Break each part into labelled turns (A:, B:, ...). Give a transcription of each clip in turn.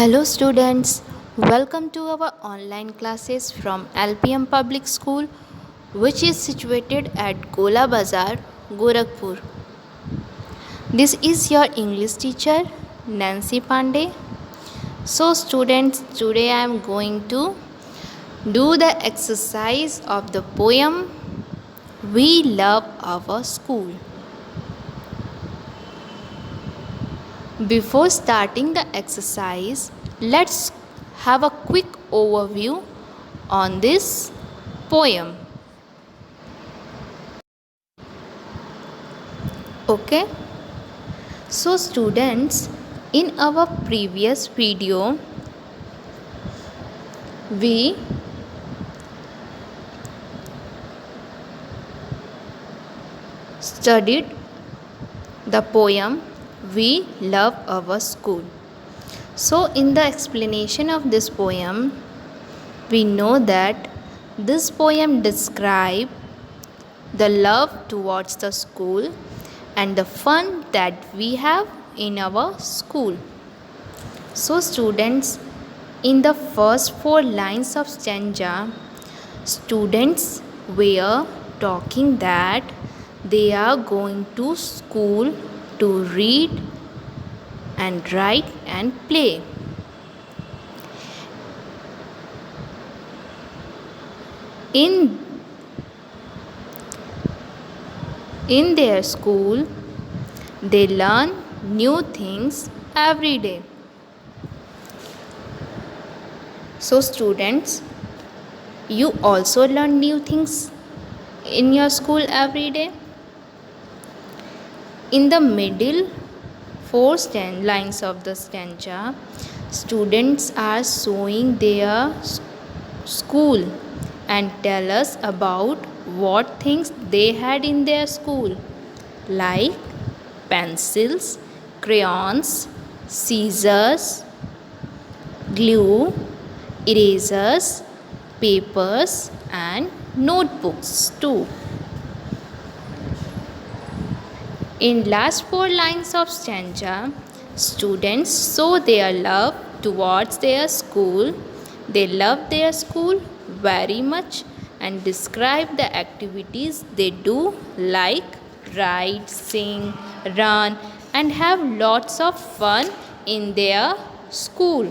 A: Hello students, welcome to our online classes from LPM Public School which is situated at Gola Bazar, Gorakhpur. This is your English teacher Nancy Pandey. So students, today I am going to do the exercise of the poem We Love Our School. Before starting the exercise, let's have a quick overview on this poem. Okay, so students, in our previous video, we studied the poem We Love Our School. So in the explanation of this poem, we know that this poem describes the love towards the school and the fun that we have in our school. So students, in the first 4 lines of stanza, students were talking that they are going to school to read and write and play. In their school, they learn new things every day. So students, you also learn new things in your school every day. In the middle 4 lines of the stanza, students are showing their school and tell us about what things they had in their school, like pencils, crayons, scissors, glue, erasers, papers and notebooks too. In last 4 lines of stanza, students show their love towards their school. They love their school very much and describe the activities they do like write, sing, run and have lots of fun in their school.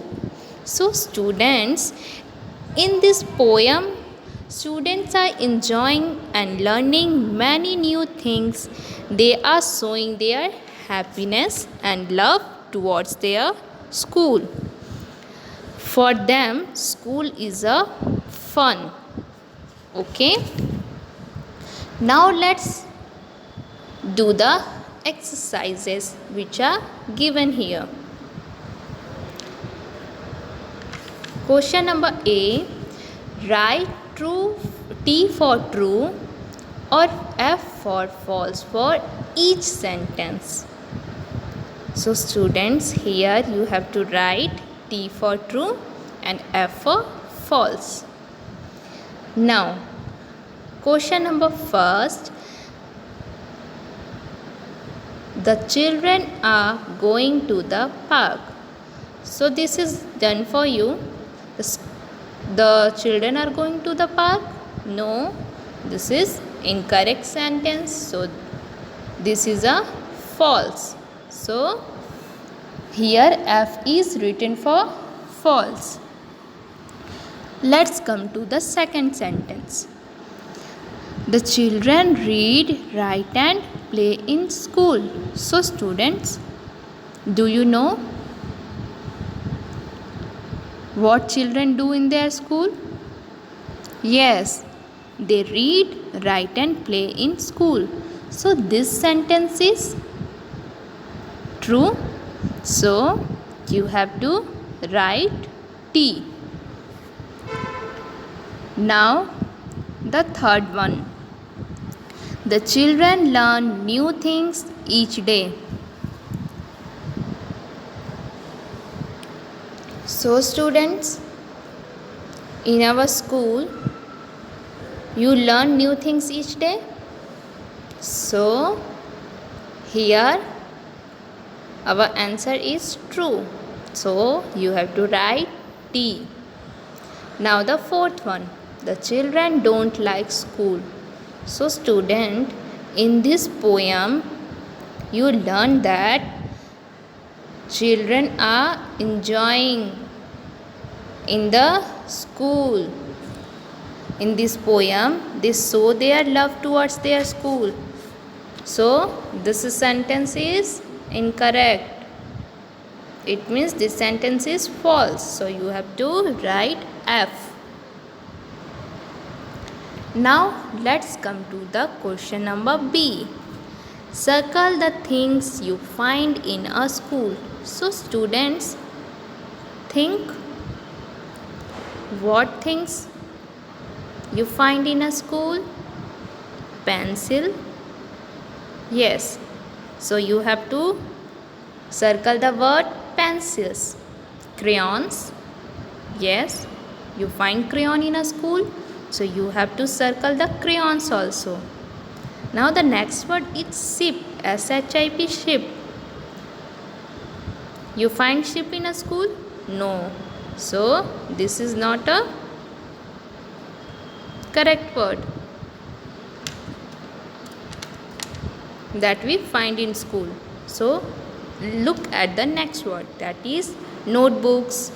A: So students, in this poem, students are enjoying and learning many new things. They are showing their happiness and love towards their school. For them, school is a fun. Okay. Now let's do the exercises which are given here. Question number A. Write T for true or F for false for each sentence. So students, here you have to write T for true and F for false. Now, question number first. The children are going to the park. So this is done for you. The children are going to the park? No, this is incorrect sentence. So this is a false. So here F is written for false. Let's come to the second sentence. The children read, write and play in school. So students, do you know what children do in their school? Yes, they read, write and play in school. So this sentence is true. So you have to write T. Now the third one. The children learn new things each day. So students, in our school, you learn new things each day. So here our answer is true. So you have to write T. Now the fourth one. The children don't like school. So student, in this poem you learn that children are enjoying in the school. In this poem they show their love towards their school. So this sentence is incorrect. It means this sentence is false. So you have to write F. Now let's come to the question number B. Circle the things you find in a school. So students, think what things you find in a school? Pencil. Yes. So you have to circle the word pencils. Crayons. Yes. You find crayon in a school. So you have to circle the crayons also. Now the next word is ship. S-H-I-P, ship. You find ship in a school? No. So this is not a correct word that we find in school. So look at the next word, that is notebooks.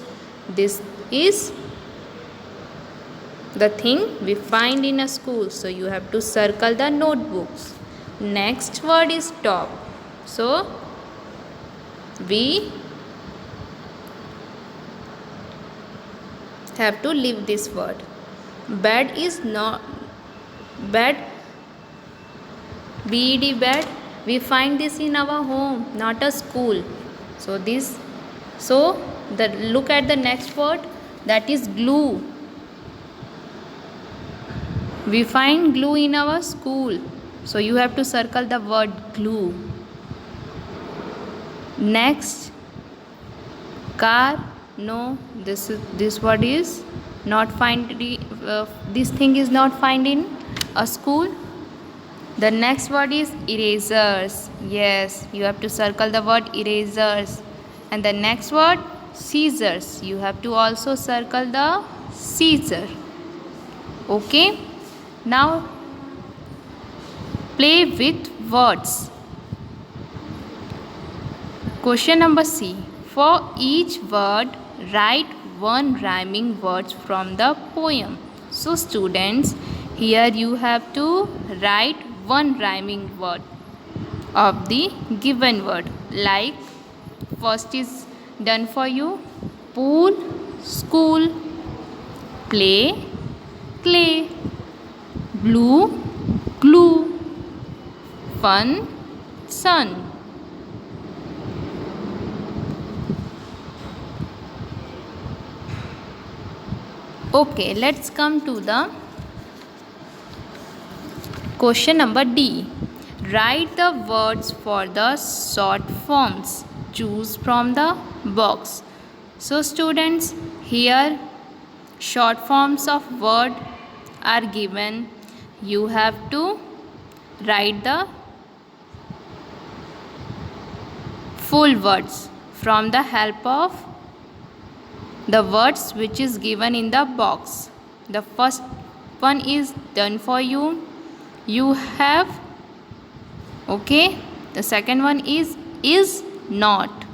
A: This is the thing we find in a school. So you have to circle the notebooks. Next word is top. So we have to leave this word. Bed is not bed. BED, bed. We find this in our home, not a school. So look at the next word, that is glue. We find glue in our school. So you have to circle the word glue. Next, car. No, this word is not find. This thing is not find in a school. The next word is erasers. Yes, you have to circle the word erasers. And the next word, scissors. You have to also circle the scissor. Okay. Now play with words. Question number C. For each word, write one rhyming word from the poem. So students, here you have to write one rhyming word of the given word. Like first is done for you. Pool, school. Play, clay. Blue, glue. Fun, sun. Okay, let's come to the question number D. Write the words for the short forms. Choose from the box. So students, here short forms of word are given. You have to write the full words from the help of the words which is given in the box. The first one is done for you. You have. Okay. The second one is not.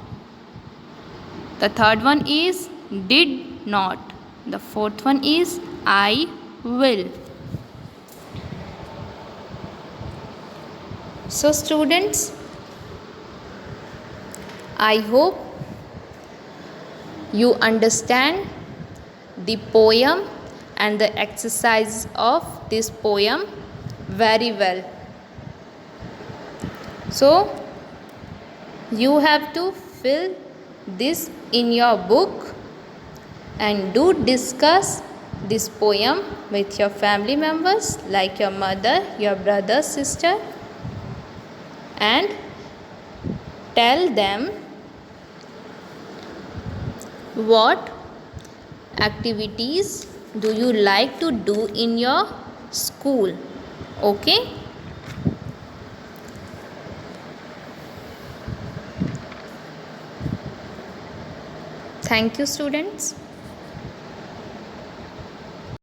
A: The third one is did not. The fourth one is I will. So students, I hope you understand the poem and the exercise of this poem very well. So you have to fill this in your book and do discuss this poem with your family members like your mother, your brother, sister, and tell them what activities do you like to do in your school. Okay. Thank you, students.